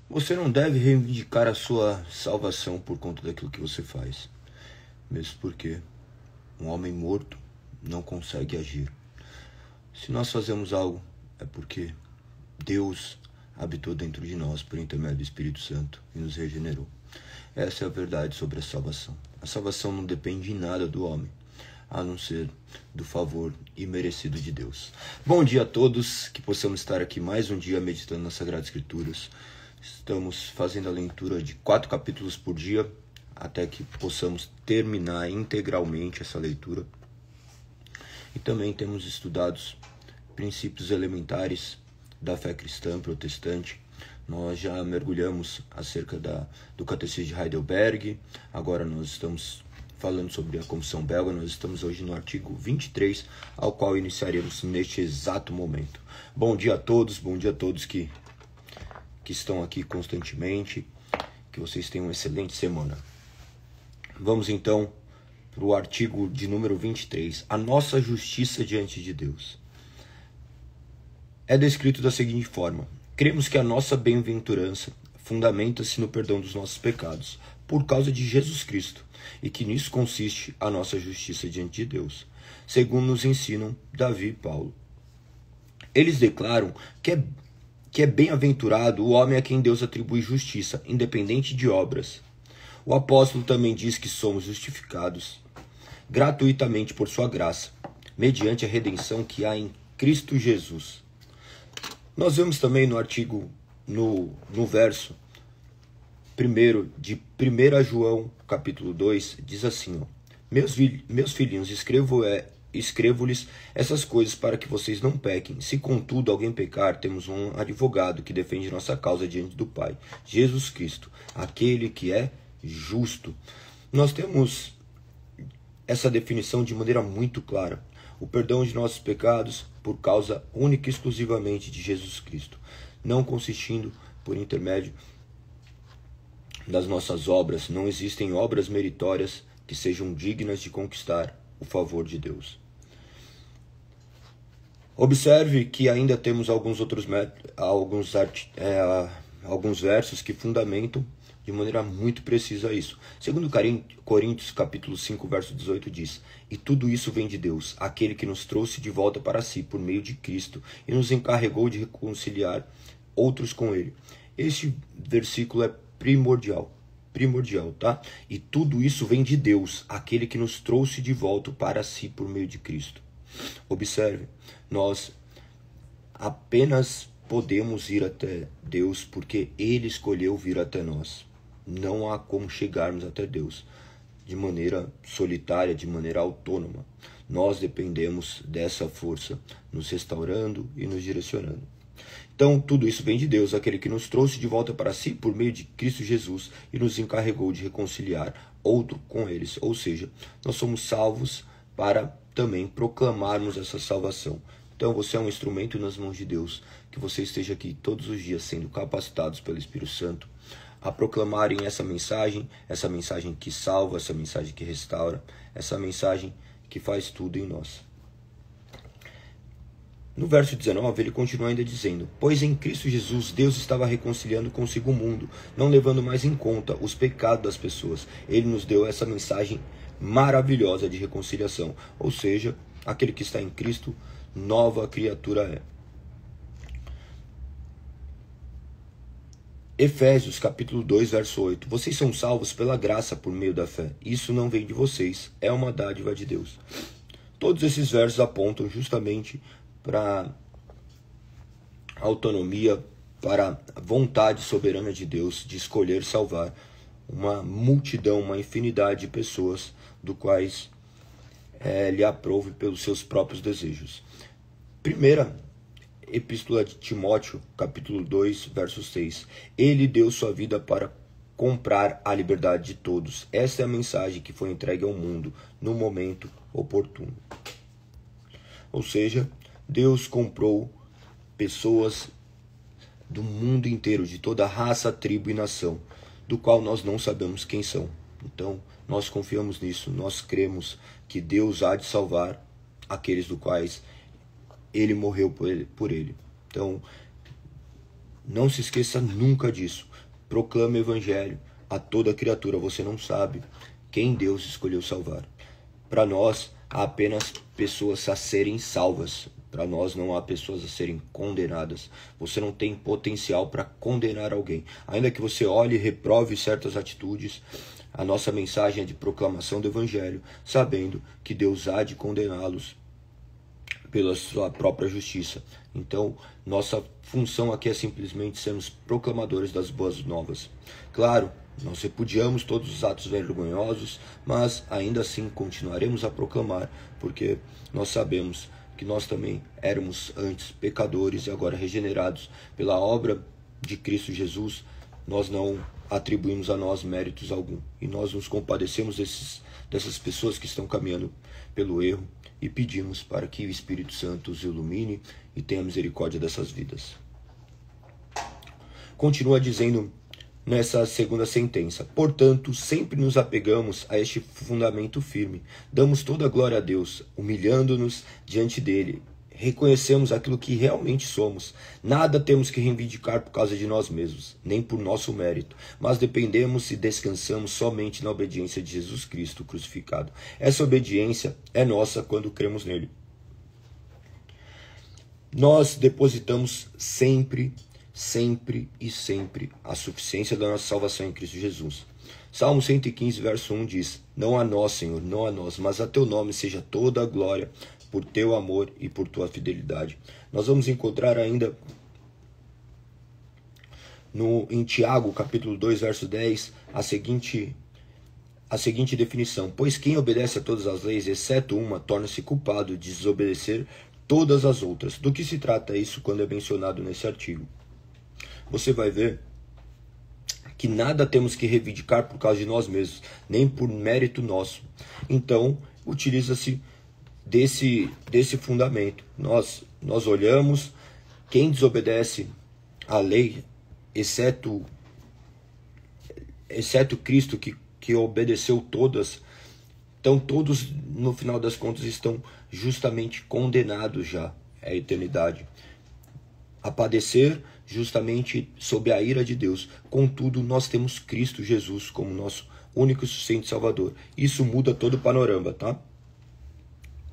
Você não deve reivindicar a sua salvação por conta daquilo que você faz, mesmo porque um homem morto não consegue agir. Se nós fazemos algo, é porque Deus habitou dentro de nós por intermédio do Espírito Santo e nos regenerou. Essa é a verdade sobre a salvação. A salvação não depende em nada do homem, a não ser do favor imerecido de Deus. Bom dia a todos, que possamos estar aqui mais um dia meditando nas Sagradas Escrituras. Estamos fazendo a leitura de 4 capítulos por dia, até que possamos terminar integralmente essa leitura. E também temos estudado princípios elementares da fé cristã protestante. Nós já mergulhamos acerca do Catecismo de Heidelberg, agora nós estamos falando sobre a Confissão Belga. Nós estamos hoje no artigo 23, ao qual iniciaremos neste exato momento. Bom dia a todos que estão aqui constantemente, que vocês tenham uma excelente semana. Vamos então para o artigo de número 23, a nossa justiça diante de Deus. É descrito da seguinte forma: cremos que a nossa bem-aventurança fundamenta-se no perdão dos nossos pecados, por causa de Jesus Cristo, e que nisso consiste a nossa justiça diante de Deus, segundo nos ensinam Davi e Paulo. Eles declaram que é bem-aventurado o homem a quem Deus atribui justiça, independente de obras. O apóstolo também diz que somos justificados gratuitamente por sua graça, mediante a redenção que há em Cristo Jesus. Nós vemos também no artigo, no verso 1 de 1 João, capítulo 2, diz assim, ó: Meus filhinhos, escrevo-lhes essas coisas para que vocês não pequem. Se contudo alguém pecar, temos um advogado que defende nossa causa diante do Pai, Jesus Cristo, aquele que é justo. Nós temos essa definição de maneira muito clara: o perdão de nossos pecados por causa única e exclusivamente de Jesus Cristo, não consistindo por intermédio das nossas obras. Não existem obras meritórias que sejam dignas de conquistar o favor de Deus. Observe que ainda temos alguns versos que fundamentam de maneira muito precisa isso. Segundo Coríntios, capítulo 5, verso 18, diz: E tudo isso vem de Deus, aquele que nos trouxe de volta para si por meio de Cristo e nos encarregou de reconciliar outros com ele. Este versículo é primordial, tá? E tudo isso vem de Deus, aquele que nos trouxe de volta para si por meio de Cristo. Observe, nós apenas podemos ir até Deus porque Ele escolheu vir até nós. Não há como chegarmos até Deus de maneira solitária, de maneira autônoma. Nós dependemos dessa força, nos restaurando e nos direcionando. Então, tudo isso vem de Deus, aquele que nos trouxe de volta para si por meio de Cristo Jesus e nos encarregou de reconciliar outro com eles. Ou seja, nós somos salvos para também proclamarmos essa salvação. Então, você é um instrumento nas mãos de Deus, que você esteja aqui todos os dias sendo capacitados pelo Espírito Santo a proclamarem essa mensagem que salva, essa mensagem que restaura, essa mensagem que faz tudo em nós. No verso 19, ele continua ainda dizendo: Pois em Cristo Jesus, Deus estava reconciliando consigo o mundo, não levando mais em conta os pecados das pessoas. Ele nos deu essa mensagem maravilhosa de reconciliação. Ou seja, aquele que está em Cristo, nova criatura é. Efésios capítulo 2, verso 8. Vocês são salvos pela graça por meio da fé. Isso não vem de vocês, é uma dádiva de Deus. Todos esses versos apontam justamente para a autonomia, para a vontade soberana de Deus de escolher salvar uma multidão, uma infinidade de pessoas, do quais lhe aprove pelos seus próprios desejos. Primeira Epístola de Timóteo, capítulo 2, verso 6. Ele deu sua vida para comprar a liberdade de todos. Essa é a mensagem que foi entregue ao mundo no momento oportuno. Ou seja, Deus comprou pessoas do mundo inteiro, de toda raça, tribo e nação, do qual nós não sabemos quem são. Então, nós confiamos nisso, nós cremos que Deus há de salvar aqueles do quais Ele morreu por ele. Então, Não se esqueça nunca disso. Proclame o evangelho a toda criatura. Você não sabe quem Deus escolheu salvar. Para nós, há apenas pessoas a serem salvas. Para nós não há pessoas a serem condenadas. Você não tem potencial para condenar alguém. Ainda que você olhe e reprove certas atitudes, a nossa mensagem é de proclamação do evangelho, sabendo que Deus há de condená-los pela sua própria justiça. Então, nossa função aqui é simplesmente sermos proclamadores das boas novas. Claro, nós repudiamos todos os atos vergonhosos, mas ainda assim continuaremos a proclamar, porque nós sabemos que nós também éramos antes pecadores e agora regenerados pela obra de Cristo Jesus. Nós não atribuímos a nós méritos algum, e nós nos compadecemos dessas pessoas que estão caminhando pelo erro e pedimos para que o Espírito Santo os ilumine e tenha misericórdia dessas vidas. Continua dizendo nessa segunda sentença: portanto, sempre nos apegamos a este fundamento firme, damos toda a glória a Deus, humilhando-nos diante dele, reconhecemos aquilo que realmente somos, nada temos que reivindicar por causa de nós mesmos, nem por nosso mérito, mas dependemos e descansamos somente na obediência de Jesus Cristo crucificado. Essa obediência é nossa quando cremos nele. Nós depositamos sempre a suficiência da nossa salvação em Cristo Jesus. Salmo 115, verso 1 diz: não a nós, Senhor, não a nós, mas a teu nome seja toda a glória por teu amor e por tua fidelidade. Nós vamos encontrar ainda em Tiago, capítulo 2, verso 10, a seguinte definição: pois quem obedece a todas as leis, exceto uma, torna-se culpado de desobedecer todas as outras. Do que se trata isso quando é mencionado nesse artigo? Você vai ver que nada temos que reivindicar por causa de nós mesmos, nem por mérito nosso. Então, utiliza-se desse fundamento. Nós olhamos quem desobedece à lei, exceto Cristo, que obedeceu todas. Então, todos, no final das contas, estão justamente condenados já à eternidade, a padecer justamente sob a ira de Deus. Contudo, nós temos Cristo Jesus como nosso único e suficiente Salvador. Isso muda todo o panorama, tá?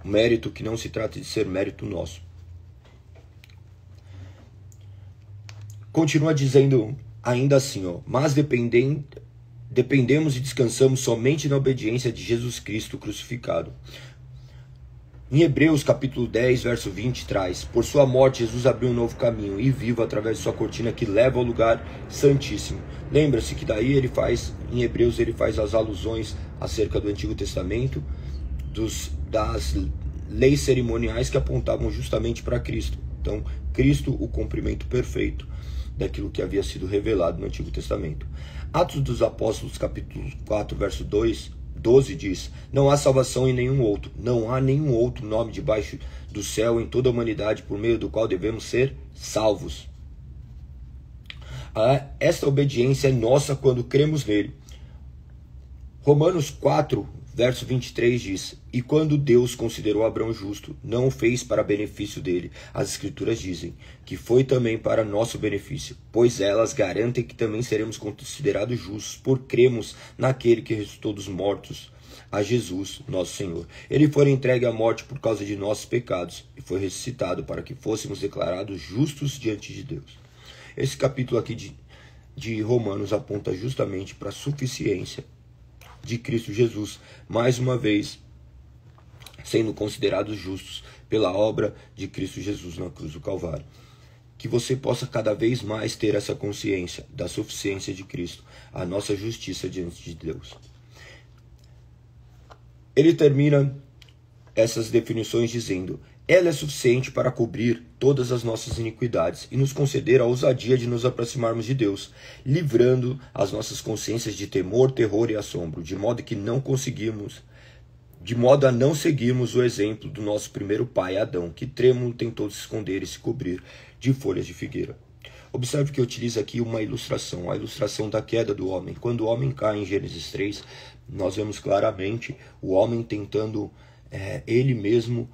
Mérito que não se trata de ser mérito nosso. Continua dizendo ainda assim, mas dependemos e descansamos somente na obediência de Jesus Cristo crucificado. Em Hebreus capítulo 10, verso 20 traz: por sua morte Jesus abriu um novo caminho e vivo através de sua cortina que leva ao lugar santíssimo. Lembra-se que daí em Hebreus ele faz as alusões acerca do Antigo Testamento, das leis cerimoniais que apontavam justamente para Cristo. Então, Cristo, o cumprimento perfeito daquilo que havia sido revelado no Antigo Testamento. Atos dos Apóstolos, capítulo 4, verso 12 diz: não há salvação em nenhum outro, não há nenhum outro nome debaixo do céu em toda a humanidade por meio do qual devemos ser salvos. Esta obediência é nossa quando cremos nele. Romanos 4, verso 23 diz: e quando Deus considerou Abrão justo, não o fez para benefício dele. As escrituras dizem que foi também para nosso benefício, pois elas garantem que também seremos considerados justos por cremos naquele que ressuscitou dos mortos, a Jesus, nosso Senhor. Ele foi entregue à morte por causa de nossos pecados e foi ressuscitado para que fôssemos declarados justos diante de Deus. Esse capítulo aqui de Romanos aponta justamente para a suficiência de Cristo Jesus, mais uma vez sendo considerados justos pela obra de Cristo Jesus na cruz do Calvário. Que você possa cada vez mais ter essa consciência da suficiência de Cristo, a nossa justiça diante de Deus. Ele termina essas definições dizendo: ela é suficiente para cobrir todas as nossas iniquidades e nos conceder a ousadia de nos aproximarmos de Deus, livrando as nossas consciências de temor, terror e assombro, de modo a não seguirmos o exemplo do nosso primeiro pai, Adão, que trêmulo tentou se esconder e se cobrir de folhas de figueira. Observe que utiliza aqui uma ilustração, a ilustração da queda do homem. Quando o homem cai em Gênesis 3, nós vemos claramente o homem tentando ele mesmo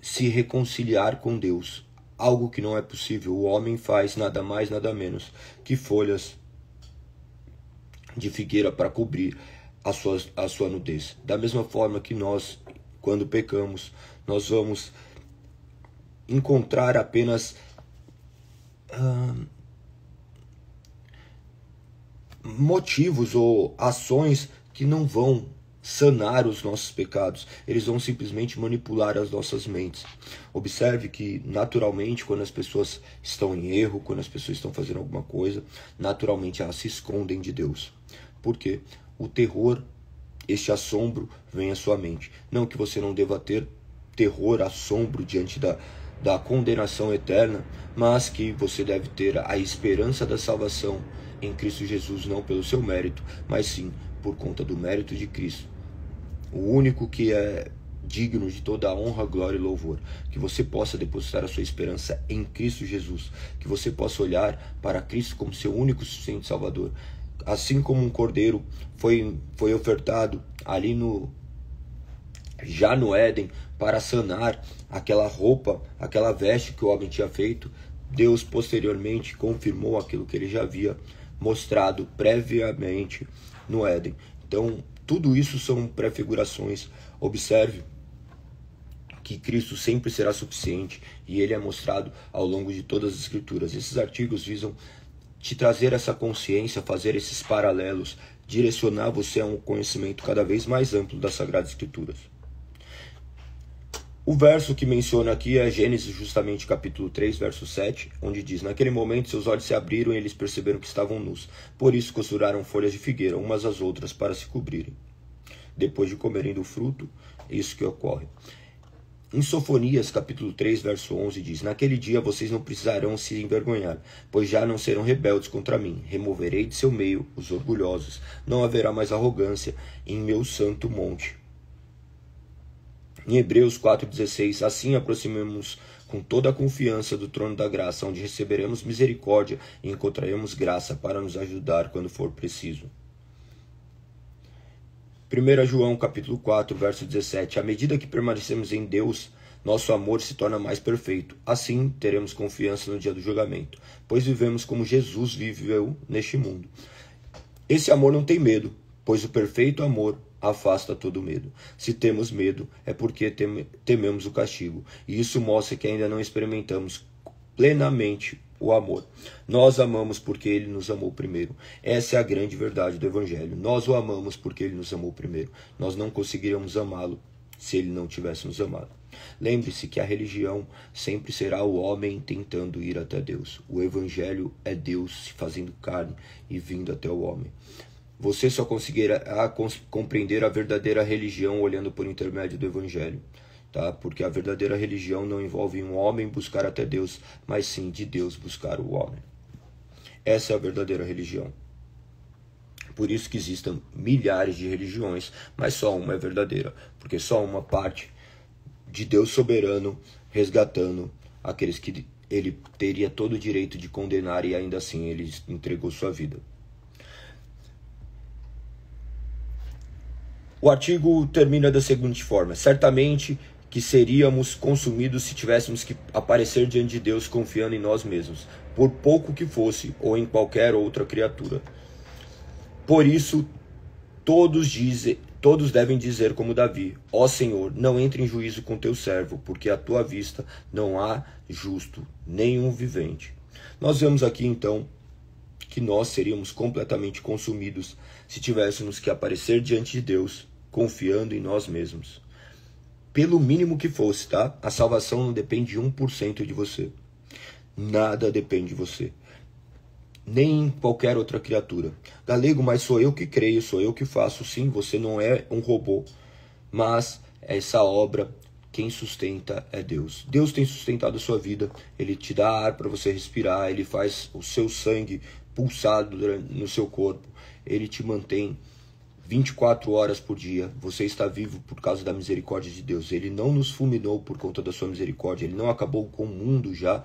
se reconciliar com Deus. algo que não é possível. O homem faz nada mais, nada menos que folhas de figueira para cobrir a sua nudez. Da mesma forma que nós, quando pecamos, nós vamos encontrar apenas motivos ou ações que não vão sanar os nossos pecados. Eles vão simplesmente manipular as nossas mentes. Observe que, naturalmente, quando as pessoas estão em erro, quando as pessoas estão fazendo alguma coisa, naturalmente elas se escondem de Deus. Por quê? O terror, este assombro, vem à sua mente. Não que você não deva ter terror, assombro diante da condenação eterna, mas que você deve ter a esperança da salvação em Cristo Jesus, não pelo seu mérito, mas sim por conta do mérito de Cristo, o único que é digno de toda a honra, glória e louvor. Que você possa depositar a sua esperança em Cristo Jesus, que você possa olhar para Cristo como seu único e suficiente Salvador. Assim como um cordeiro foi ofertado ali já no Éden para sanar aquela roupa, aquela veste que o homem tinha feito, Deus posteriormente confirmou aquilo que ele já havia mostrado previamente no Éden. Então, tudo isso são prefigurações. Observe que Cristo sempre será suficiente e ele é mostrado ao longo de todas as Escrituras. Esses artigos visam te trazer essa consciência, fazer esses paralelos, direcionar você a um conhecimento cada vez mais amplo das Sagradas Escrituras. O verso que menciona aqui é Gênesis, justamente capítulo 3, verso 7, onde diz: naquele momento seus olhos se abriram e eles perceberam que estavam nus. Por isso costuraram folhas de figueira, umas às outras, para se cobrirem. Depois de comerem do fruto, é isso que ocorre. Em Sofonias, capítulo 3, verso 11, diz: naquele dia vocês não precisarão se envergonhar, pois já não serão rebeldes contra mim. Removerei de seu meio os orgulhosos. Não haverá mais arrogância em meu santo monte. Em Hebreus 4,16, assim aproximemos com toda a confiança do trono da graça, onde receberemos misericórdia e encontraremos graça para nos ajudar quando for preciso. 1 João capítulo 4, verso 17, à medida que permanecemos em Deus, nosso amor se torna mais perfeito. Assim teremos confiança no dia do julgamento, pois vivemos como Jesus viveu neste mundo. Esse amor não tem medo, pois o perfeito amor afasta todo medo. Se temos medo, é porque tememos o castigo. E isso mostra que ainda não experimentamos plenamente o amor. Nós amamos porque ele nos amou primeiro. Essa é a grande verdade do Evangelho. Nós o amamos porque ele nos amou primeiro. Nós não conseguiríamos amá-lo se ele não tivesse nos amado. Lembre-se que a religião sempre será o homem tentando ir até Deus. O Evangelho é Deus se fazendo carne e vindo até o homem. Você só conseguirá compreender a verdadeira religião olhando por intermédio do Evangelho, tá? Porque a verdadeira religião não envolve um homem buscar até Deus, mas sim de Deus buscar o homem. Essa é a verdadeira religião. Por isso que existem milhares de religiões, mas só uma é verdadeira, porque só uma parte de Deus soberano resgatando aqueles que ele teria todo o direito de condenar e ainda assim ele entregou sua vida. O artigo termina da seguinte forma: certamente que seríamos consumidos se tivéssemos que aparecer diante de Deus confiando em nós mesmos, por pouco que fosse, ou em qualquer outra criatura. Por isso, todos devem dizer como Davi: ó Senhor, não entre em juízo com teu servo, porque à tua vista não há justo, nenhum vivente. Nós vemos aqui então que nós seríamos completamente consumidos se tivéssemos que aparecer diante de Deus confiando em nós mesmos. Pelo mínimo que fosse, tá? A salvação não depende de 1% de você. Nada depende de você. Nem qualquer outra criatura. Galego, mas sou eu que creio, sou eu que faço. Sim, você não é um robô. Mas essa obra, quem sustenta é Deus. Deus tem sustentado a sua vida. Ele te dá ar para você respirar. Ele faz o seu sangue pulsar no seu corpo. Ele te mantém 24 horas por dia. Você está vivo por causa da misericórdia de Deus. Ele não nos fulminou por conta da sua misericórdia. Ele não acabou com o mundo já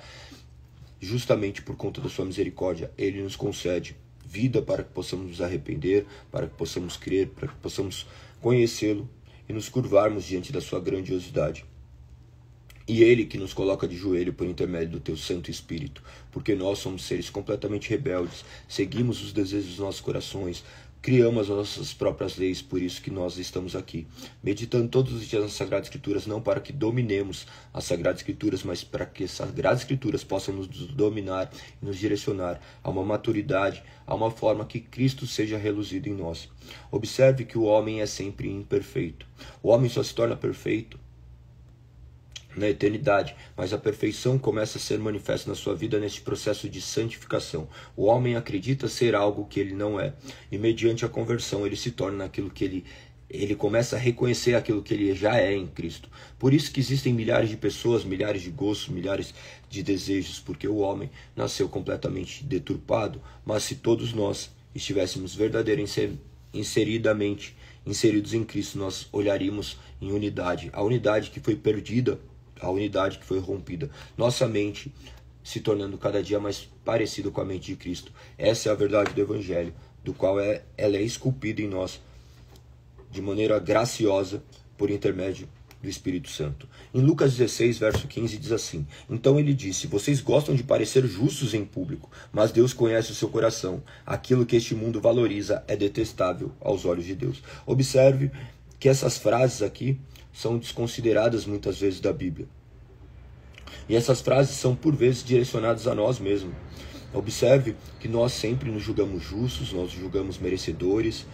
justamente por conta da sua misericórdia. Ele nos concede vida para que possamos nos arrepender, para que possamos crer, para que possamos conhecê-lo e nos curvarmos diante da sua grandiosidade. E Ele que nos coloca de joelho por intermédio do Teu Santo Espírito, porque nós somos seres completamente rebeldes, seguimos os desejos dos nossos corações, criamos as nossas próprias leis, por isso que nós estamos aqui, meditando todos os dias nas Sagradas Escrituras, não para que dominemos as Sagradas Escrituras, mas para que as Sagradas Escrituras possam nos dominar e nos direcionar a uma maturidade, a uma forma que Cristo seja reluzido em nós. Observe que o homem é sempre imperfeito. O homem só se torna perfeito na eternidade, mas a perfeição começa a ser manifesta na sua vida neste processo de santificação. O homem acredita ser algo que ele não é, e mediante a conversão ele se torna aquilo que ele começa a reconhecer aquilo que ele já é em Cristo. Por isso que existem milhares de pessoas, milhares de gostos, milhares de desejos, porque o homem nasceu completamente deturpado. Mas se todos nós estivéssemos verdadeiramente inseridos em Cristo, nós olharíamos em unidade, a unidade que foi perdida, a unidade que foi rompida, nossa mente se tornando cada dia mais parecida com a mente de Cristo. Essa é a verdade do Evangelho, do qual ela é esculpida em nós de maneira graciosa por intermédio do Espírito Santo. Em Lucas 16, verso 15, diz assim: Então ele disse: Vocês gostam de parecer justos em público, mas Deus conhece o seu coração. Aquilo que este mundo valoriza é detestável aos olhos de Deus. Observe que essas frases aqui são desconsideradas muitas vezes da Bíblia. E essas frases são por vezes direcionadas a nós mesmos. Observe que nós sempre nos julgamos justos, nós nos julgamos merecedores,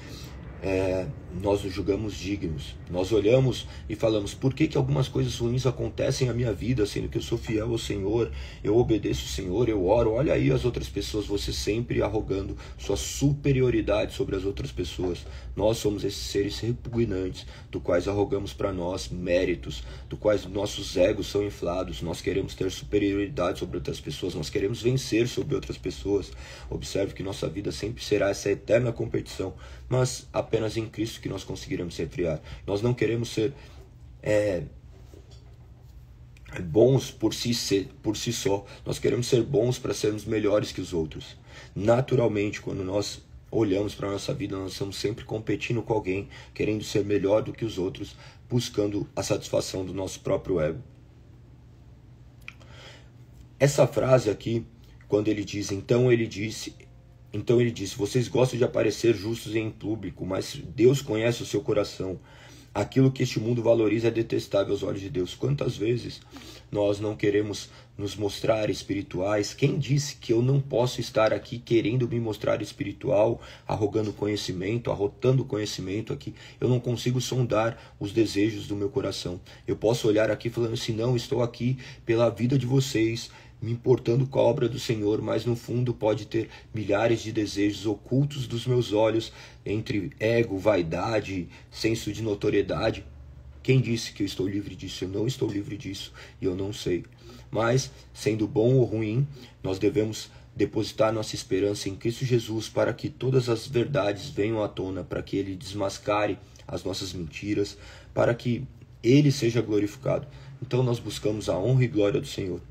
nós nos julgamos dignos. Nós olhamos e falamos: por que algumas coisas ruins acontecem na minha vida, sendo que eu sou fiel ao Senhor, eu obedeço o Senhor, eu oro. Olha aí as outras pessoas, você sempre arrogando sua superioridade sobre as outras pessoas. Nós somos esses seres repugnantes, do quais arrogamos para nós méritos, do quais nossos egos são inflados. Nós queremos ter superioridade sobre outras pessoas, nós queremos vencer sobre outras pessoas. Observe que nossa vida sempre será essa eterna competição, mas apenas em Cristo que nós conseguiremos se refriar. Nós não queremos ser bons por si só. Nós queremos ser bons para sermos melhores que os outros. Naturalmente, quando nós olhamos para a nossa vida, nós estamos sempre competindo com alguém, querendo ser melhor do que os outros, buscando a satisfação do nosso próprio ego. Essa frase aqui, quando ele diz: Então ele disse, vocês gostam de aparecer justos em público, mas Deus conhece o seu coração. Aquilo que este mundo valoriza é detestável aos olhos de Deus. Quantas vezes nós não queremos nos mostrar espirituais? Quem disse que eu não posso estar aqui querendo me mostrar espiritual, arrogando conhecimento, arrotando conhecimento aqui? Eu não consigo sondar os desejos do meu coração. Eu posso olhar aqui falando assim: não, estou aqui pela vida de vocês, me importando com a obra do Senhor, mas no fundo pode ter milhares de desejos ocultos dos meus olhos, entre ego, vaidade, senso de notoriedade. Quem disse que eu estou livre disso? Eu não estou livre disso e eu não sei. Mas, sendo bom ou ruim, nós devemos depositar nossa esperança em Cristo Jesus para que todas as verdades venham à tona, para que Ele desmascare as nossas mentiras, para que Ele seja glorificado. Então nós buscamos a honra e glória do Senhor.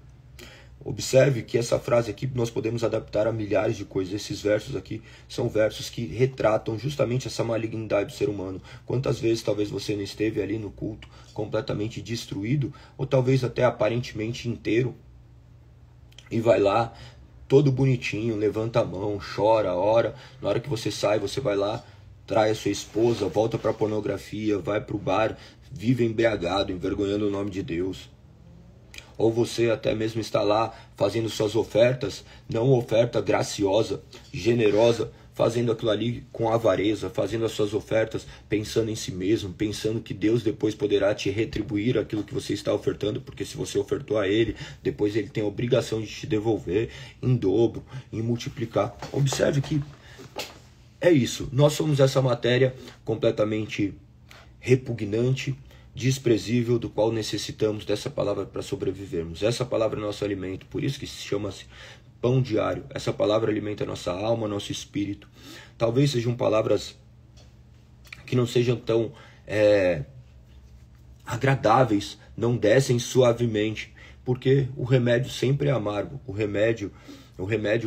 Observe que essa frase aqui nós podemos adaptar a milhares de coisas. Esses versos aqui são versos que retratam justamente essa malignidade do ser humano. Quantas vezes talvez você não esteve ali no culto completamente destruído, ou talvez até aparentemente inteiro, e vai lá todo bonitinho, levanta a mão, chora, ora. Na hora que você sai, você vai lá, trai a sua esposa, volta para a pornografia, vai para o bar, vive embriagado, envergonhando o nome de Deus. Ou você até mesmo está lá fazendo suas ofertas, não oferta graciosa, generosa, fazendo aquilo ali com avareza, fazendo as suas ofertas pensando em si mesmo, pensando que Deus depois poderá te retribuir aquilo que você está ofertando, porque se você ofertou a Ele, depois Ele tem a obrigação de te devolver em dobro, em multiplicar. Observe que é isso, nós somos essa matéria completamente repugnante, desprezível, do qual necessitamos dessa palavra para sobrevivermos. Essa palavra é nosso alimento, por isso que se chama-se pão diário. Essa palavra alimenta a nossa alma, nosso espírito. Talvez sejam palavras que não sejam tão agradáveis, não descem suavemente, porque o remédio sempre é amargo. O remédio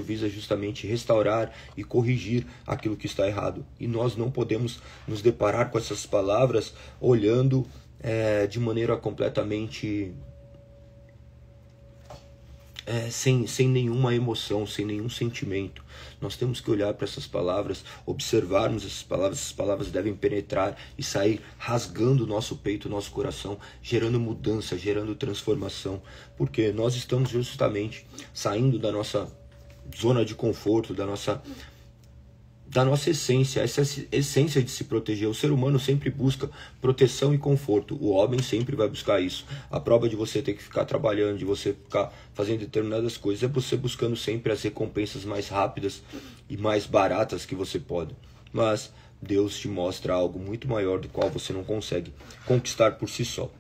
visa justamente restaurar e corrigir aquilo que está errado. E nós não podemos nos deparar com essas palavras olhando de maneira completamente sem nenhuma emoção, sem nenhum sentimento. Nós temos que olhar para essas palavras, observarmos essas palavras devem penetrar e sair rasgando o nosso peito, o nosso coração, gerando mudança, gerando transformação, porque nós estamos justamente saindo da nossa zona de conforto, da nossa essência, essa essência de se proteger. O ser humano sempre busca proteção e conforto. O homem sempre vai buscar isso. A prova de você ter que ficar trabalhando, de você ficar fazendo determinadas coisas, é você buscando sempre as recompensas mais rápidas e mais baratas que você pode. Mas Deus te mostra algo muito maior do qual você não consegue conquistar por si só.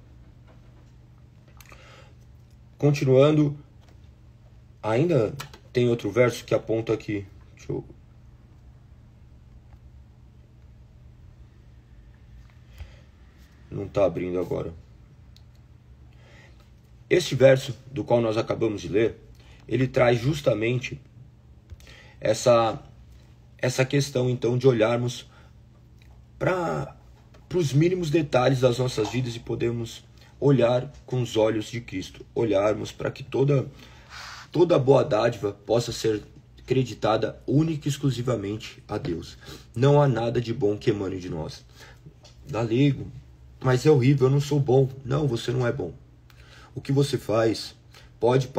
Continuando, ainda tem outro verso que aponta aqui. Deixa eu... Não está abrindo agora. Este verso do qual nós acabamos de ler, ele traz justamente essa questão então de olharmos para os mínimos detalhes das nossas vidas e podemos olhar com os olhos de Cristo, olharmos para que toda boa dádiva possa ser creditada única e exclusivamente a Deus. Não há nada de bom que emane de nós. Galego, mas é horrível, eu não sou bom. Não, você não é bom. O que você faz pode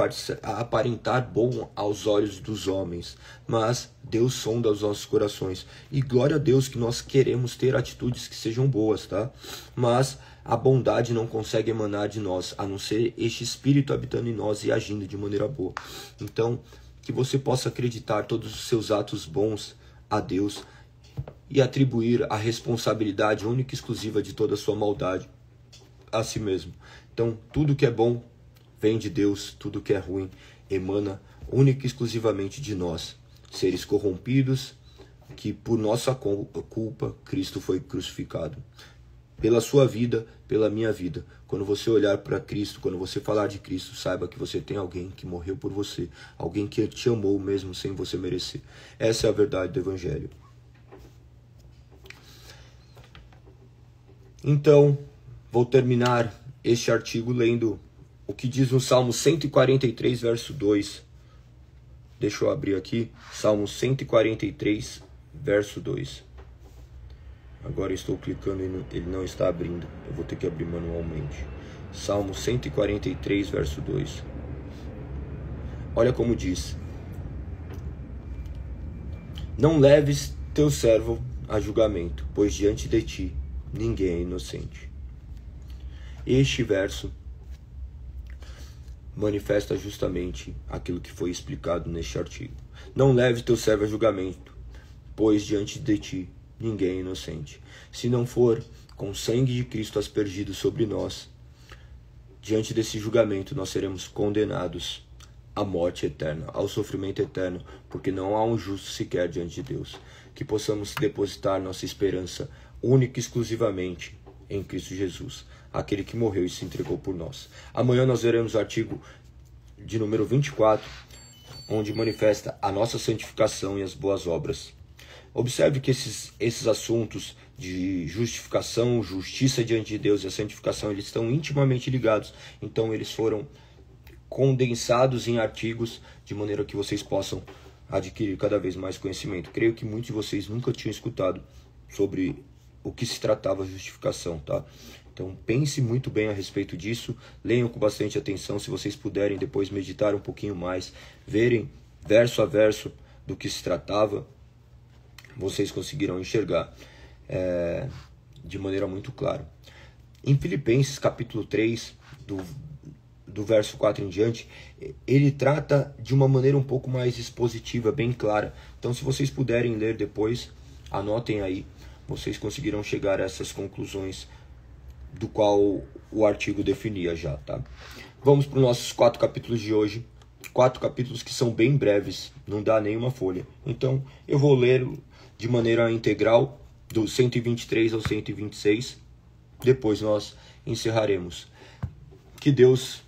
aparentar bom aos olhos dos homens, mas Deus sonda os nossos corações. E glória a Deus que nós queremos ter atitudes que sejam boas, tá? Mas a bondade não consegue emanar de nós, a não ser este Espírito habitando em nós e agindo de maneira boa. Então, que você possa acreditar todos os seus atos bons a Deus, e atribuir a responsabilidade única e exclusiva de toda a sua maldade a si mesmo. Então, tudo que é bom vem de Deus, tudo que é ruim emana única e exclusivamente de nós, seres corrompidos, que por nossa culpa Cristo foi crucificado. Pela sua vida, pela minha vida. Quando você olhar para Cristo, quando você falar de Cristo, saiba que você tem alguém que morreu por você, alguém que te amou mesmo sem você merecer. Essa é a verdade do Evangelho. Então, vou terminar este artigo lendo o que diz no Salmo 143, verso 2. Deixa eu abrir aqui. Salmo 143, verso 2. Agora estou clicando e ele não está abrindo. Eu vou ter que abrir manualmente. Salmo 143, verso 2. Olha como diz: não leves teu servo a julgamento, pois diante de ti ninguém é inocente. Este verso manifesta justamente aquilo que foi explicado neste artigo. Não leve teu servo a julgamento, pois diante de ti ninguém é inocente. Se não for com o sangue de Cristo aspergido sobre nós, diante desse julgamento nós seremos condenados à morte eterna, ao sofrimento eterno, porque não há um justo sequer diante de Deus. Que possamos depositar nossa esperança única e exclusivamente em Cristo Jesus, aquele que morreu e se entregou por nós. Amanhã nós veremos o artigo de número 24, onde manifesta a nossa santificação e as boas obras. Observe que esses assuntos de justificação, justiça diante de Deus e a santificação, eles estão intimamente ligados. Então eles foram condensados em artigos de maneira que vocês possam adquirir cada vez mais conhecimento. Creio que muitos de vocês nunca tinham escutado sobre o que se tratava a justificação, tá? Então pense muito bem a respeito disso, leiam com bastante atenção, se vocês puderem depois meditar um pouquinho mais, verem verso a verso do que se tratava, vocês conseguirão enxergar de maneira muito clara. Em Filipenses capítulo 3, do verso 4 em diante, ele trata de uma maneira um pouco mais expositiva, bem clara. Então se vocês puderem ler depois, anotem aí, vocês conseguirão chegar a essas conclusões do qual o artigo definia já, tá? Vamos para os nossos 4 capítulos de hoje. 4 capítulos que são bem breves, não dá nenhuma folha. Então eu vou ler de maneira integral, do 123 ao 126. Depois nós encerraremos. Que Deus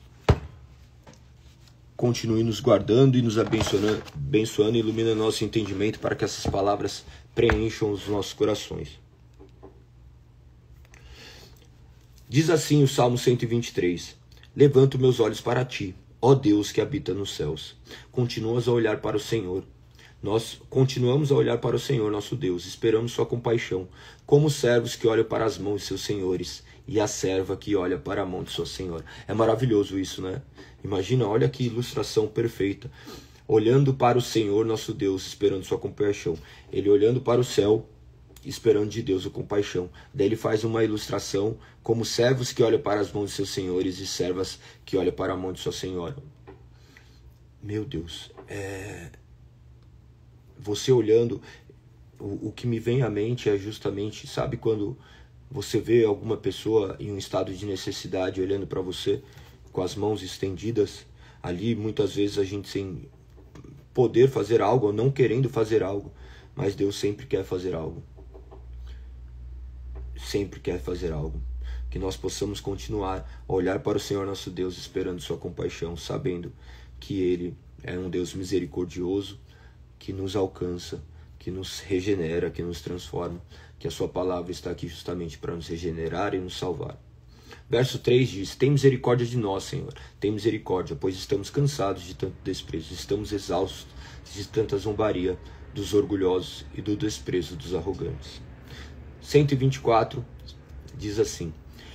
continue nos guardando e nos abençoando e iluminando nosso entendimento para que essas palavras preencham os nossos corações. Diz assim o Salmo 123: levanto meus olhos para ti, Ó Deus que habita nos céus, continuas a olhar para o Senhor. Nós continuamos a olhar para o Senhor, nosso Deus, esperamos sua compaixão, como os servos que olham para as mãos de seus senhores e a serva que olha para a mão de sua senhora. É maravilhoso isso, né? Imagina, olha que ilustração perfeita. Olhando para o Senhor, nosso Deus, esperando sua compaixão. Ele olhando para o céu, esperando de Deus a compaixão. Daí ele faz uma ilustração como servos que olham para as mãos de seus senhores e servas que olham para a mão de sua senhora. Meu Deus, você olhando, o que me vem à mente é justamente, sabe quando você vê alguma pessoa em um estado de necessidade olhando para você com as mãos estendidas, ali muitas vezes a gente sem poder fazer algo ou não querendo fazer algo, mas Deus sempre quer fazer algo. Sempre quer fazer algo. Que nós possamos continuar a olhar para o Senhor nosso Deus, esperando sua compaixão, sabendo que Ele é um Deus misericordioso, que nos alcança, que nos regenera, que nos transforma, que a sua palavra está aqui justamente para nos regenerar e nos salvar. Verso 3 diz: tem misericórdia de nós, Senhor, tem misericórdia, pois estamos cansados de tanto desprezo, estamos exaustos de tanta zombaria dos orgulhosos e do desprezo dos arrogantes. 124 diz assim: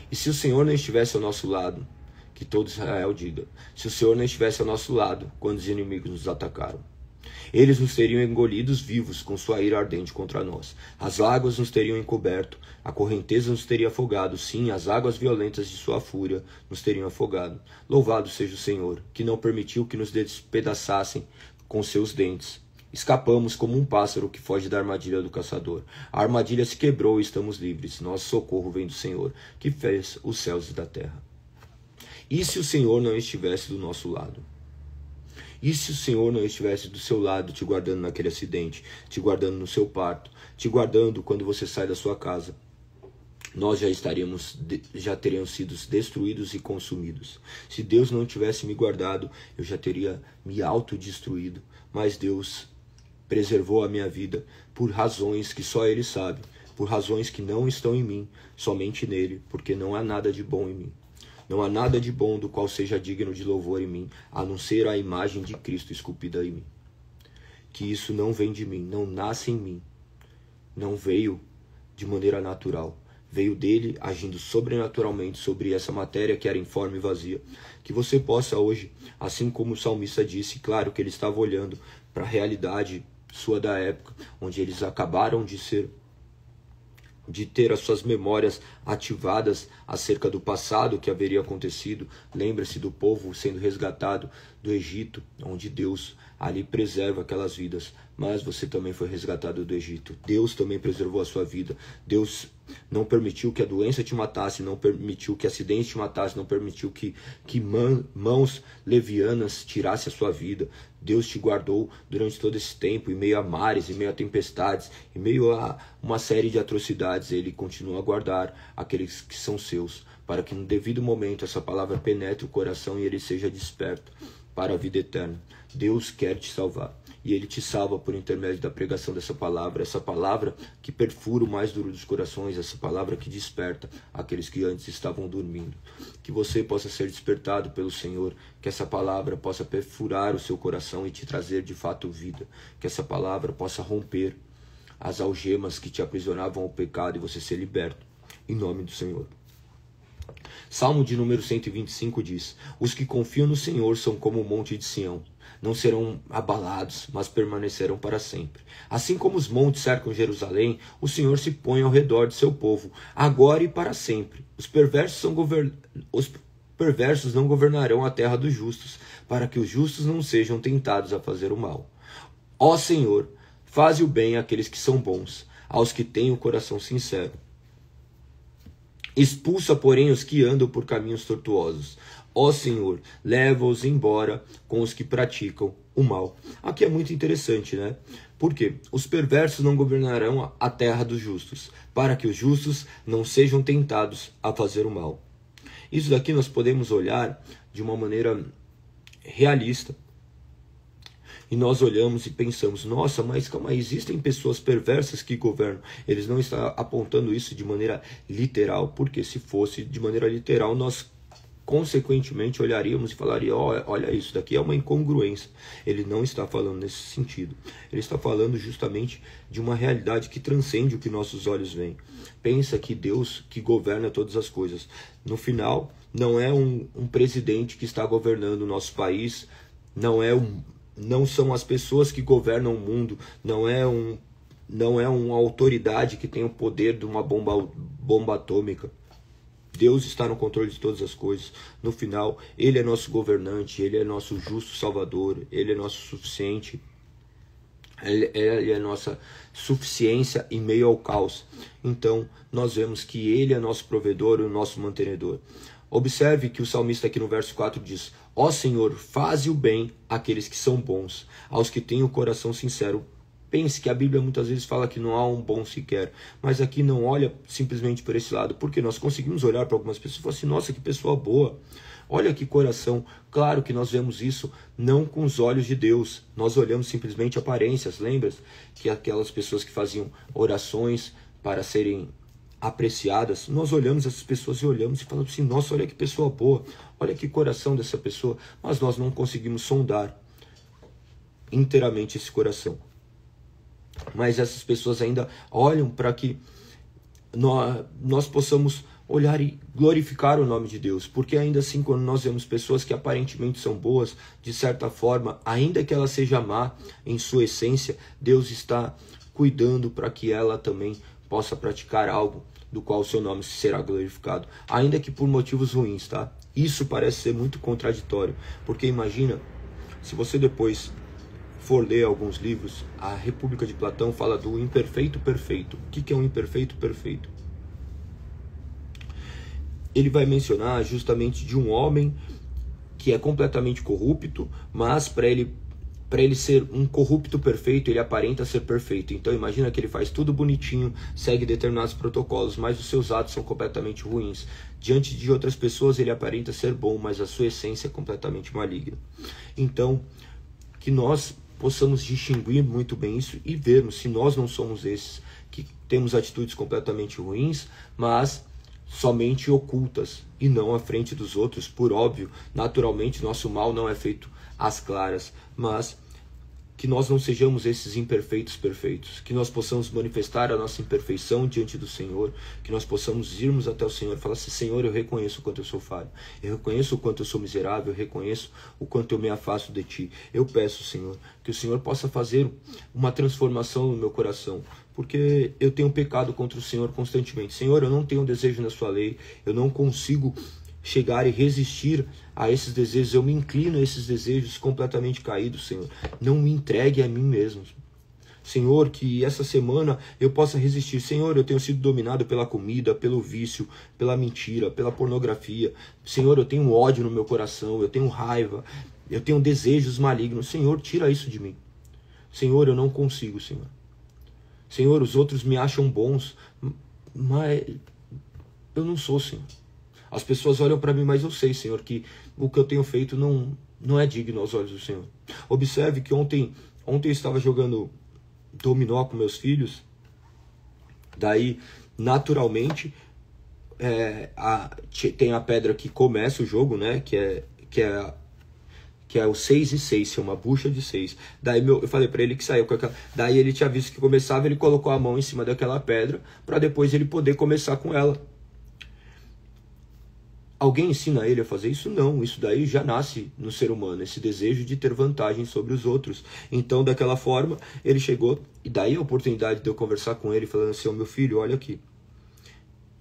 e se o Senhor não estivesse ao nosso lado, que todo Israel diga, se o Senhor não estivesse ao nosso lado, quando os inimigos nos atacaram, eles nos teriam engolidos vivos com sua ira ardente contra nós. As águas nos teriam encoberto, a correnteza nos teria afogado, sim, as águas violentas de sua fúria nos teriam afogado. Louvado seja o Senhor, que não permitiu que nos despedaçassem com seus dentes. Escapamos como um pássaro que foge da armadilha do caçador. A armadilha se quebrou e estamos livres. Nosso socorro vem do Senhor, que fez os céus e da terra. E se o Senhor não estivesse do nosso lado? E se o Senhor não estivesse do seu lado, te guardando naquele acidente, te guardando no seu parto, te guardando quando você sai da sua casa? Nós já teríamos sido destruídos e consumidos. Se Deus não tivesse me guardado, eu já teria me autodestruído. Mas Deus preservou a minha vida por razões que só Ele sabe, por razões que não estão em mim, somente nele, porque não há nada de bom em mim. Não há nada de bom do qual seja digno de louvor em mim, a não ser a imagem de Cristo esculpida em mim. Que isso não vem de mim, não nasce em mim, não veio de maneira natural. Veio dele agindo sobrenaturalmente sobre essa matéria que era informe e vazia. Que você possa hoje, assim como o salmista disse, claro que ele estava olhando para a realidade sua da época, onde eles acabaram de ter as suas memórias ativadas acerca do passado que haveria acontecido. Lembra-se do povo sendo resgatado do Egito, onde Deus ali preserva aquelas vidas. Mas você também foi resgatado do Egito. Deus também preservou a sua vida. Deus não permitiu que a doença te matasse, não permitiu que acidentes te matasse, não permitiu que mãos levianas tirassem a sua vida. Deus te guardou durante todo esse tempo, em meio a mares, em meio a tempestades, em meio a uma série de atrocidades. Ele continua a guardar aqueles que são seus, para que no devido momento essa palavra penetre o coração e ele seja desperto para a vida eterna. Deus quer te salvar. E Ele te salva por intermédio da pregação dessa palavra, essa palavra que perfura o mais duro dos corações, essa palavra que desperta aqueles que antes estavam dormindo. Que você possa ser despertado pelo Senhor, que essa palavra possa perfurar o seu coração e te trazer de fato vida, que essa palavra possa romper as algemas que te aprisionavam ao pecado e você ser liberto, em nome do Senhor. Salmo de número 125 diz: os que confiam no Senhor são como o monte de Sião. Não serão abalados, mas permanecerão para sempre. Assim como os montes cercam Jerusalém, o Senhor se põe ao redor de seu povo, agora e para sempre. Os perversos não governarão a terra dos justos, para que os justos não sejam tentados a fazer o mal. Ó Senhor, faze o bem àqueles que são bons, aos que têm o coração sincero. Expulsa, porém, os que andam por caminhos tortuosos. Ó Senhor, leva-os embora com os que praticam o mal. Aqui é muito interessante, né? Por quê? Os perversos não governarão a terra dos justos, para que os justos não sejam tentados a fazer o mal. Isso daqui nós podemos olhar de uma maneira realista. E nós olhamos e pensamos, nossa, mas calma aí, existem pessoas perversas que governam. Eles não estão apontando isso de maneira literal, porque se fosse de maneira literal, nós consequentemente olharíamos e falaríamos: olha, isso daqui é uma incongruência. Ele não está falando nesse sentido. Ele está falando justamente de uma realidade que transcende o que nossos olhos veem. Pensa que Deus que governa todas as coisas. No final, não é um presidente que está governando o nosso país, não são as pessoas que governam o mundo, não é uma autoridade que tem o poder de uma bomba atômica. Deus está no controle de todas as coisas. No final, Ele é nosso governante, Ele é nosso justo Salvador, Ele é nosso suficiente, Ele é nossa suficiência em meio ao caos. Então, nós vemos que Ele é nosso provedor e o nosso mantenedor. Observe que o salmista aqui no verso 4 diz: ó Senhor, faze o bem àqueles que são bons, aos que têm o coração sincero. Pense que a Bíblia muitas vezes fala que não há um bom sequer, mas aqui não olha simplesmente por esse lado, porque nós conseguimos olhar para algumas pessoas e falar assim: nossa, que pessoa boa, olha que coração. Claro que nós vemos isso não com os olhos de Deus, nós olhamos simplesmente aparências. Lembra que aquelas pessoas que faziam orações para serem apreciadas, nós olhamos essas pessoas e olhamos e falamos assim: nossa, olha que pessoa boa, olha que coração dessa pessoa, mas nós não conseguimos sondar inteiramente esse coração. Mas essas pessoas ainda olham para que nós possamos olhar e glorificar o nome de Deus, porque ainda assim, quando nós vemos pessoas que aparentemente são boas, de certa forma, ainda que ela seja má em sua essência, Deus está cuidando para que ela também possa praticar algo do qual o seu nome será glorificado, ainda que por motivos ruins, tá? Isso parece ser muito contraditório, porque imagina, se você depois for ler alguns livros, a República de Platão fala do imperfeito perfeito. O que é um imperfeito perfeito? Ele vai mencionar justamente de um homem que é completamente corrupto, mas para ele ser um corrupto perfeito, ele aparenta ser perfeito. Então imagina que ele faz tudo bonitinho, segue determinados protocolos, mas os seus atos são completamente ruins. Diante de outras pessoas ele aparenta ser bom, mas a sua essência é completamente maligna. Então, que nós possamos distinguir muito bem isso e vermos se nós não somos esses que temos atitudes completamente ruins, mas somente ocultas e não à frente dos outros. Por óbvio, naturalmente nosso mal não é feito às claras, mas que nós não sejamos esses imperfeitos perfeitos, que nós possamos manifestar a nossa imperfeição diante do Senhor, que nós possamos irmos até o Senhor e falar assim: Senhor, eu reconheço o quanto eu sou falho, eu reconheço o quanto eu sou miserável, eu reconheço o quanto eu me afasto de Ti. Eu peço, Senhor, que o Senhor possa fazer uma transformação no meu coração, porque eu tenho pecado contra o Senhor constantemente. Senhor, eu não tenho desejo na Sua lei, eu não consigo chegar e resistir a esses desejos, eu me inclino a esses desejos completamente caídos, Senhor. Não me entregue a mim mesmo. Senhor, que essa semana eu possa resistir. Senhor, eu tenho sido dominado pela comida, pelo vício, pela mentira, pela pornografia. Senhor, eu tenho ódio no meu coração, eu tenho raiva, eu tenho desejos malignos. Senhor, tira isso de mim. Senhor, eu não consigo, Senhor. Senhor, os outros me acham bons, mas eu não sou, Senhor. As pessoas olham para mim, mas eu sei, Senhor, que o que eu tenho feito não é digno aos olhos do Senhor. Observe que ontem eu estava jogando dominó com meus filhos, daí, naturalmente, tem a pedra que começa o jogo, né, que é o 6 e 6, é uma bucha de 6. Daí eu falei para ele que saiu com aquela. Daí ele tinha visto que começava, ele colocou a mão em cima daquela pedra, para depois ele poder começar com ela. Alguém ensina ele a fazer isso? Não, isso daí já nasce no ser humano, esse desejo de ter vantagem sobre os outros. Então, daquela forma, ele chegou, e daí a oportunidade de eu conversar com ele, falando assim: meu filho, olha aqui,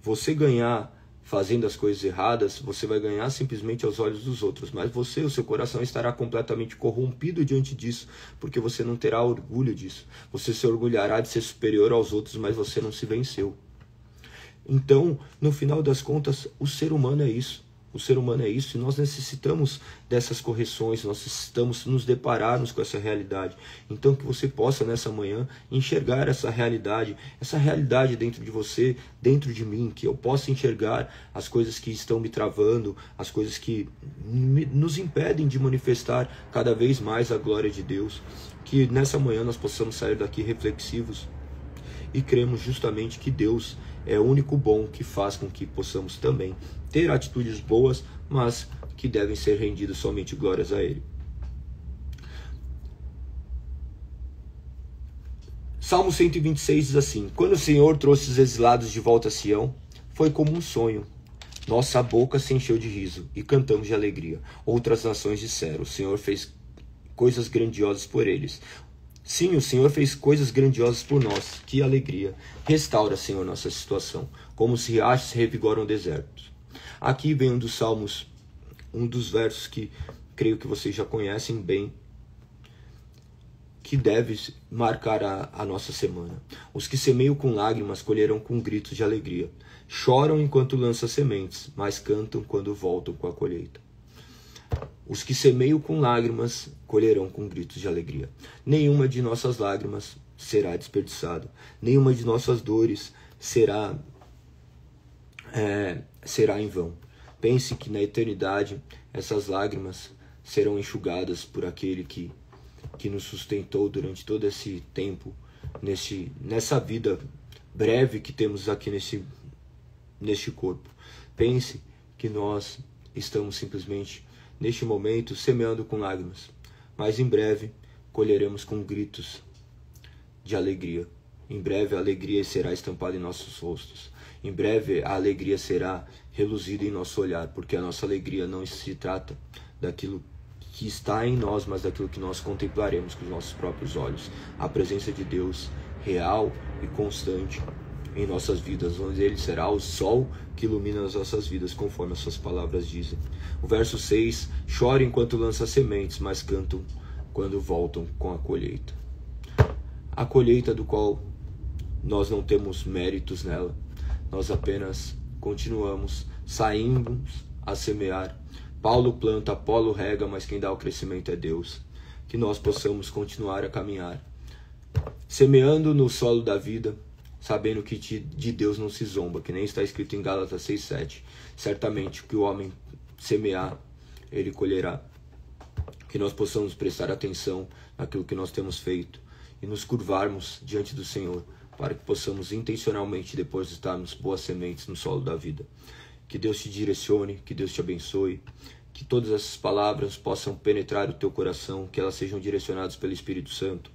você ganhar fazendo as coisas erradas, você vai ganhar simplesmente aos olhos dos outros, mas o seu coração estará completamente corrompido diante disso, porque você não terá orgulho disso. Você se orgulhará de ser superior aos outros, mas você não se venceu. Então, no final das contas, o ser humano é isso. O ser humano é isso, e nós necessitamos dessas correções, nós necessitamos nos depararmos com essa realidade. Então, que você possa, nessa manhã, enxergar essa realidade dentro de você, dentro de mim, que eu possa enxergar as coisas que estão me travando, as coisas que nos impedem de manifestar cada vez mais a glória de Deus. Que nessa manhã nós possamos sair daqui reflexivos e cremos justamente que Deus é o único bom que faz com que possamos também ter atitudes boas, mas que devem ser rendidas somente glórias a Ele. Salmo 126 diz assim: quando o Senhor trouxe os exilados de volta a Sião, foi como um sonho. Nossa boca se encheu de riso e cantamos de alegria. Outras nações disseram: o Senhor fez coisas grandiosas por eles. Sim, o Senhor fez coisas grandiosas por nós. Que alegria! Restaura, Senhor, nossa situação, como os riachos revigoram desertos. Aqui vem um dos salmos, um dos versos que creio que vocês já conhecem bem, que deve marcar a nossa semana. Os que semeiam com lágrimas colherão com gritos de alegria. Choram enquanto lançam sementes, mas cantam quando voltam com a colheita. Os que semeiam com lágrimas colherão com gritos de alegria. Nenhuma de nossas lágrimas será desperdiçada. Nenhuma de nossas dores será em vão. Pense que na eternidade essas lágrimas serão enxugadas por aquele que nos sustentou durante todo esse tempo, nessa vida breve que temos aqui neste corpo. Pense que nós estamos simplesmente, neste momento, semeando com lágrimas, mas em breve colheremos com gritos de alegria. Em breve a alegria será estampada em nossos rostos. Em breve a alegria será reluzida em nosso olhar, porque a nossa alegria não se trata daquilo que está em nós, mas daquilo que nós contemplaremos com os nossos próprios olhos. A presença de Deus real e constante em nossas vidas, onde Ele será o sol que ilumina as nossas vidas, conforme as suas palavras dizem. O verso 6, choram enquanto lançam sementes, mas cantam quando voltam com a colheita. A colheita do qual nós não temos méritos nela, nós apenas continuamos, saímos a semear. Paulo planta, Apolo rega, mas quem dá o crescimento é Deus. Que nós possamos continuar a caminhar, semeando no solo da vida, sabendo que de Deus não se zomba, que nem está escrito em Gálatas 6:7. Certamente o que o homem semear, ele colherá. Que nós possamos prestar atenção naquilo que nós temos feito e nos curvarmos diante do Senhor, para que possamos intencionalmente depositarmos boas sementes no solo da vida. Que Deus te direcione, que Deus te abençoe, que todas essas palavras possam penetrar o teu coração, que elas sejam direcionadas pelo Espírito Santo,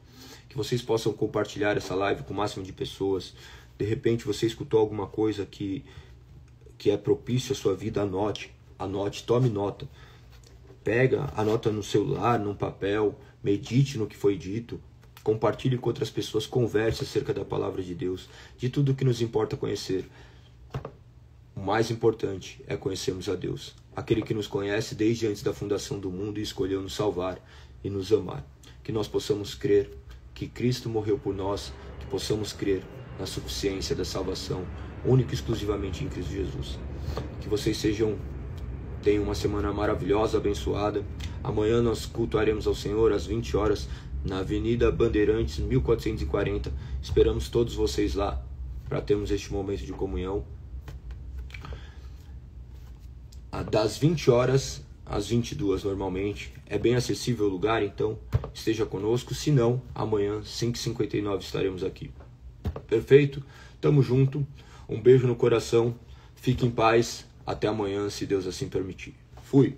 que vocês possam compartilhar essa live com o máximo de pessoas. De repente você escutou alguma coisa que é propício à sua vida, anote, tome nota. Pega, anota no celular, num papel, medite no que foi dito, compartilhe com outras pessoas, converse acerca da palavra de Deus, de tudo o que nos importa conhecer. O mais importante é conhecermos a Deus, aquele que nos conhece desde antes da fundação do mundo e escolheu nos salvar e nos amar. Que nós possamos crer que Cristo morreu por nós, que possamos crer na suficiência da salvação, única e exclusivamente em Cristo Jesus. Que vocês tenham uma semana maravilhosa, abençoada. Amanhã nós cultuaremos ao Senhor às 20 horas na Avenida Bandeirantes, 1440. Esperamos todos vocês lá para termos este momento de comunhão. Das 20 horas às 22 normalmente. É bem acessível o lugar, então esteja conosco. Se não, amanhã, 5h59, estaremos aqui. Perfeito? Tamo junto. Um beijo no coração. Fique em paz. Até amanhã, se Deus assim permitir. Fui!